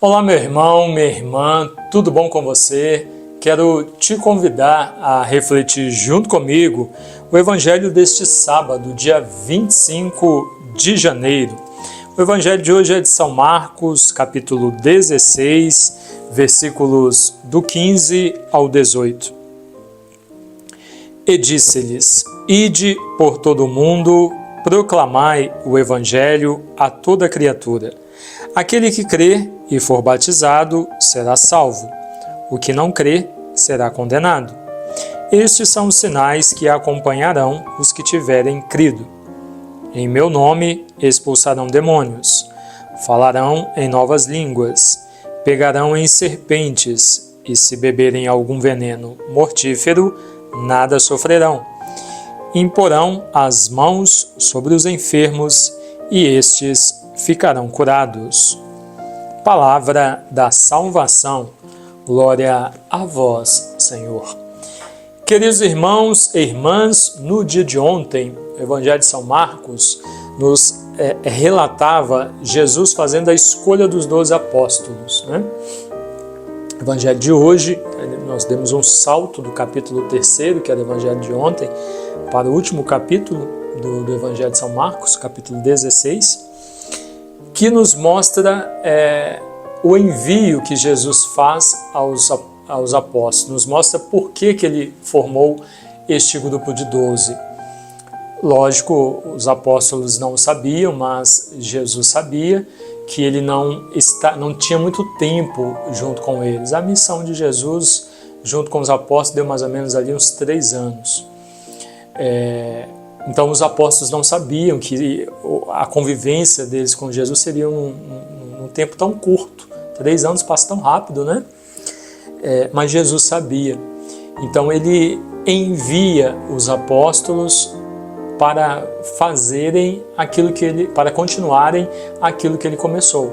Olá, meu irmão, minha irmã, tudo bom com você? Quero te convidar a refletir junto comigo o Evangelho deste sábado, dia 25 de janeiro. O Evangelho de hoje é de São Marcos, capítulo 16, versículos do 15 ao 18. E disse-lhes: Ide por todo o mundo, proclamai o Evangelho a toda criatura. Aquele que crê e for batizado será salvo. O que não crê será condenado. Estes são os sinais que acompanharão os que tiverem crido. Em meu nome expulsarão demônios, falarão em novas línguas, pegarão em serpentes, e se beberem algum veneno mortífero, nada sofrerão. Imporão as mãos sobre os enfermos, e estes ficarão curados. Palavra da salvação. Glória a vós, Senhor. Queridos irmãos e irmãs, no dia de ontem, o Evangelho de São Marcos nos relatava Jesus fazendo a escolha dos 12 apóstolos, né? O Evangelho de hoje, nós demos um salto do capítulo 3, que era o Evangelho de ontem, para o último capítulo do Evangelho de São Marcos, capítulo 16, que nos mostra o envio que Jesus faz aos apóstolos, nos mostra por que ele formou este grupo de 12. Lógico, os apóstolos não sabiam, mas Jesus sabia que ele não tinha muito tempo junto com eles. A missão de Jesus, junto com os apóstolos, deu mais ou menos ali uns 3 anos. Então os apóstolos não sabiam que a convivência deles com Jesus seria num tempo tão curto. 3 anos passa tão rápido, né? Mas Jesus sabia. Então ele envia os apóstolos para fazerem para continuarem aquilo que ele começou.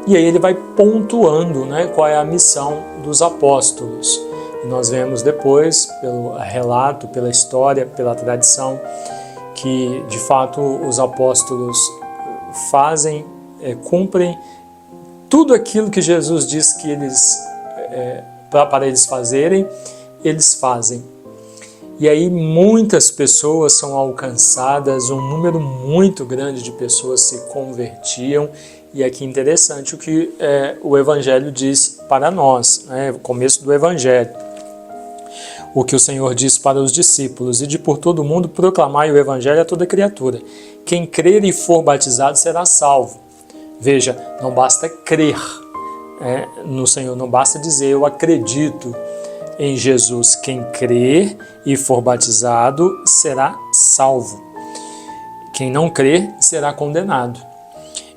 E aí ele vai pontuando, né, qual é a missão dos apóstolos. E nós vemos depois, pelo relato, pela história, pela tradição, que de fato os apóstolos fazem, cumprem tudo aquilo que Jesus diz que para eles fazerem, eles fazem. E aí muitas pessoas são alcançadas, um número muito grande de pessoas se convertiam. E aqui interessante o que o Evangelho diz para nós, né? O começo do Evangelho. O que o Senhor diz para os discípulos: e de por todo o mundo proclamai o Evangelho a toda criatura. Quem crer e for batizado será salvo. Veja, não basta crer no Senhor, não basta dizer eu acredito em Jesus. Quem crer e for batizado será salvo. Quem não crer será condenado.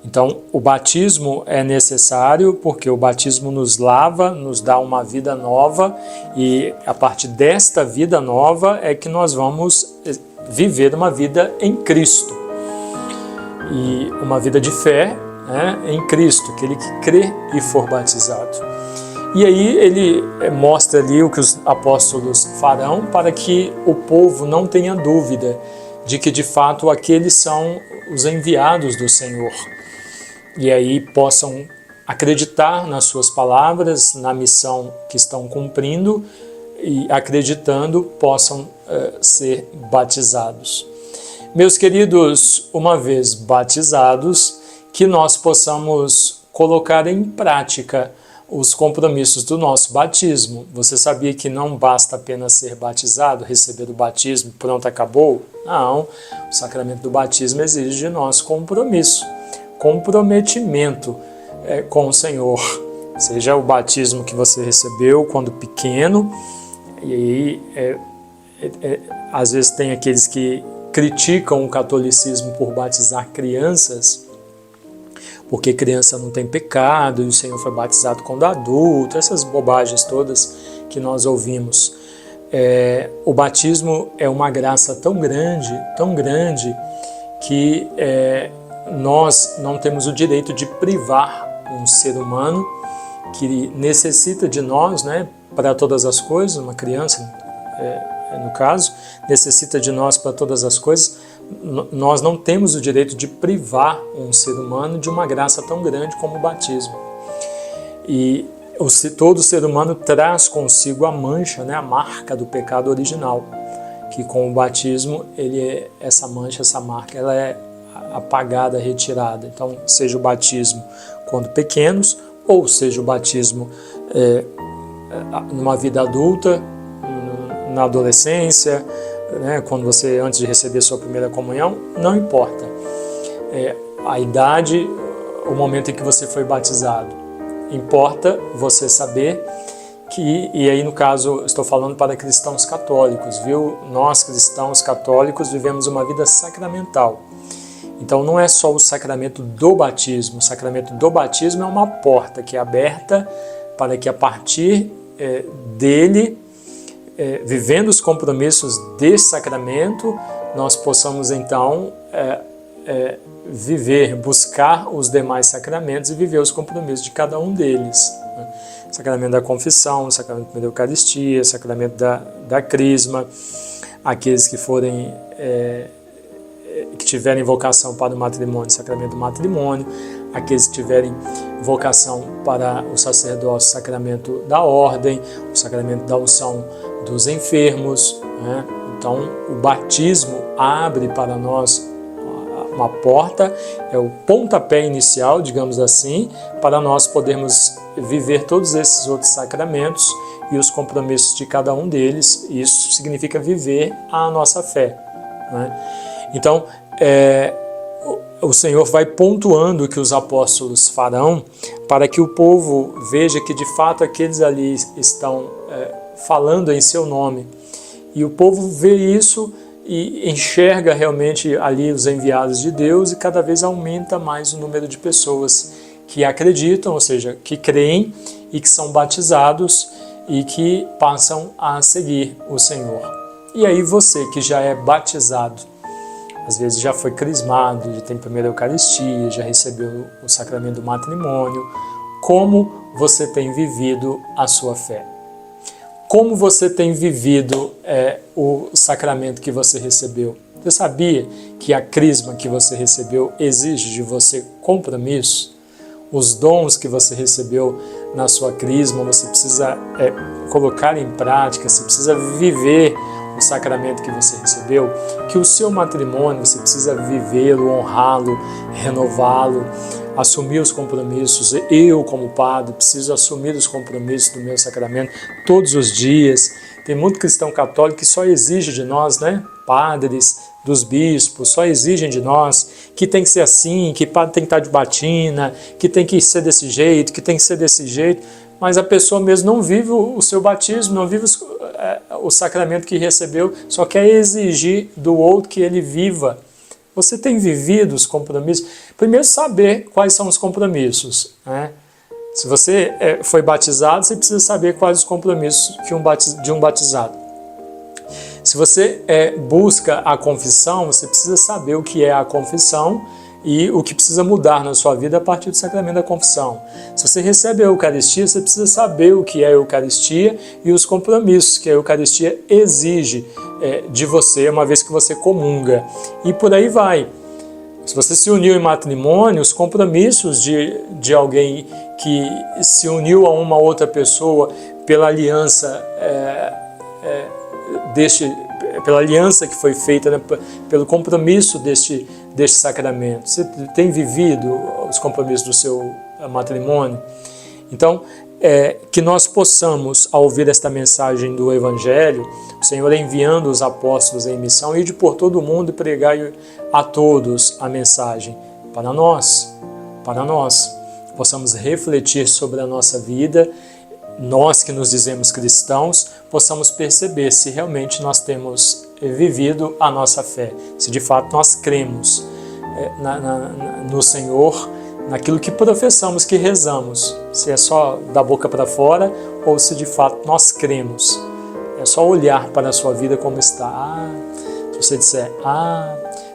Então, o batismo é necessário porque o batismo nos lava, nos dá uma vida nova, e a partir desta vida nova é que nós vamos viver uma vida em Cristo. E uma vida de fé, né, em Cristo, aquele que crê e for batizado. E aí ele mostra ali o que os apóstolos farão para que o povo não tenha dúvida de que de fato aqueles são os enviados do Senhor. E aí possam acreditar nas suas palavras, na missão que estão cumprindo, e acreditando possam ser batizados. Meus queridos, uma vez batizados, que nós possamos colocar em prática os compromissos do nosso batismo. Você sabia que não basta apenas ser batizado, receber o batismo, pronto, acabou? Não, o sacramento do batismo exige de nós compromisso. Comprometimento com o Senhor, seja o batismo que você recebeu quando pequeno, e aí às vezes tem aqueles que criticam o catolicismo por batizar crianças, porque criança não tem pecado e o Senhor foi batizado quando adulto, essas bobagens todas que nós ouvimos. O batismo é uma graça tão grande, que nós não temos o direito de privar um ser humano que necessita de nós, né, para todas as coisas. Uma criança, no caso, necessita de nós para todas as coisas. Nós não temos o direito de privar um ser humano de uma graça tão grande como o batismo. E todo ser humano traz consigo a mancha, né, a marca do pecado original, que com o batismo essa mancha, essa marca, ela é apagada, retirada. Então, seja o batismo quando pequenos, ou seja o batismo numa vida adulta, na adolescência, né, quando você, antes de receber sua primeira comunhão, não importa a idade, o momento em que você foi batizado. Importa você saber que, e aí no caso estou falando para cristãos católicos, viu? Nós cristãos católicos vivemos uma vida sacramental. Então não é só o sacramento do batismo. O sacramento do batismo é uma porta que é aberta para que a partir dele, vivendo os compromissos desse sacramento, nós possamos então buscar os demais sacramentos e viver os compromissos de cada um deles. Sacramento da confissão, sacramento da Eucaristia, sacramento da crisma, aqueles que forem que tiverem vocação para o matrimônio, sacramento do matrimônio, aqueles que tiverem vocação para o sacerdócio, sacramento da ordem, o sacramento da unção dos enfermos, né? Então, o batismo abre para nós uma porta, é o pontapé inicial, digamos assim, para nós podermos viver todos esses outros sacramentos e os compromissos de cada um deles. Isso significa viver a nossa fé, né? Então, o Senhor vai pontuando o que os apóstolos farão para que o povo veja que de fato aqueles ali estão falando em seu nome. E o povo vê isso e enxerga realmente ali os enviados de Deus, e cada vez aumenta mais o número de pessoas que acreditam, ou seja, que creem e que são batizados e que passam a seguir o Senhor. E aí você que já é batizado, às vezes já foi crismado, já tem primeira Eucaristia, já recebeu o sacramento do matrimônio, como você tem vivido a sua fé? Como você tem vivido o sacramento que você recebeu? Você sabia que a crisma que você recebeu exige de você compromisso? Os dons que você recebeu na sua crisma, você precisa colocar em prática, você precisa viver o sacramento que você recebeu, que o seu matrimônio você precisa vivê-lo, honrá-lo, renová-lo, assumir os compromissos. Eu, como padre, preciso assumir os compromissos do meu sacramento todos os dias. Tem muito cristão católico que só exige de nós, né? Padres, dos bispos, só exigem de nós que tem que ser assim, que padre tem que estar de batina, que tem que ser desse jeito, que tem que ser desse jeito, mas a pessoa mesmo não vive o seu batismo, não vive o sacramento que recebeu, só quer exigir do outro que ele viva. Você tem vivido os compromissos? Primeiro, saber quais são os compromissos, né? Se você foi batizado, você precisa saber quais os compromissos de um batizado. Se você busca a confissão, você precisa saber o que é a confissão e o que precisa mudar na sua vida a partir do sacramento da confissão. Se você recebe a Eucaristia, você precisa saber o que é a Eucaristia e os compromissos que a Eucaristia exige de você, uma vez que você comunga. E por aí vai. Se você se uniu em matrimônio, os compromissos de alguém que se uniu a uma outra pessoa pela aliança pela aliança que foi feita, né, pelo compromisso deste sacramento. Você tem vivido os compromissos do seu matrimônio? Então, que nós possamos, ao ouvir esta mensagem do Evangelho, o Senhor enviando os apóstolos em missão, ir por todo o mundo e pregar a todos a mensagem, para nós, possamos refletir sobre a nossa vida, nós que nos dizemos cristãos, possamos perceber se realmente nós temos vivido a nossa fé, se de fato nós cremos no Senhor, naquilo que professamos, que rezamos, se é só da boca para fora ou se de fato nós cremos. É só olhar para a sua vida como está. Se você disser,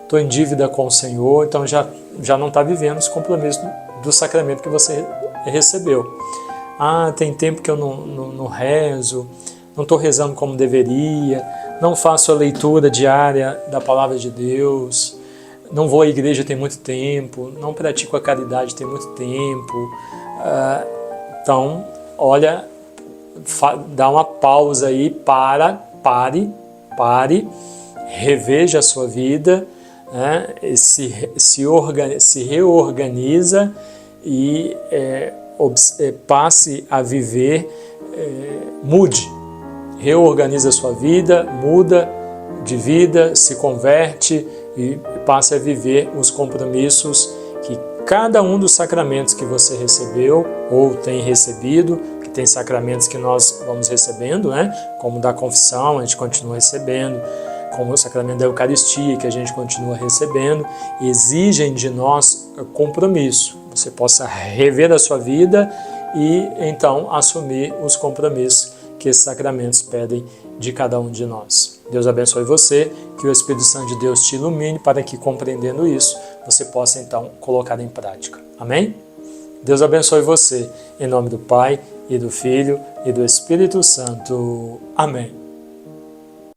estou em dívida com o Senhor, então já não está vivendo os compromissos do sacramento que você recebeu. Tem tempo que eu não rezo, não estou rezando como deveria, não faço a leitura diária da Palavra de Deus, não vou à igreja tem muito tempo, não pratico a caridade tem muito tempo. Então, olha, dá uma pausa aí, pare, reveja a sua vida, né? se reorganiza e passe a viver, mude, reorganiza a sua vida, muda de vida, se converte e passe a viver os compromissos que cada um dos sacramentos que você recebeu ou tem recebido, que tem sacramentos que nós vamos recebendo, né? Como da confissão, a gente continua recebendo, como o sacramento da Eucaristia, que a gente continua recebendo, exigem de nós compromisso. Você possa rever a sua vida e então assumir os compromissos que esses sacramentos pedem de cada um de nós. Deus abençoe você, que o Espírito Santo de Deus te ilumine para que, compreendendo isso, você possa então colocar em prática. Amém? Deus abençoe você, em nome do Pai, e do Filho, e do Espírito Santo. Amém.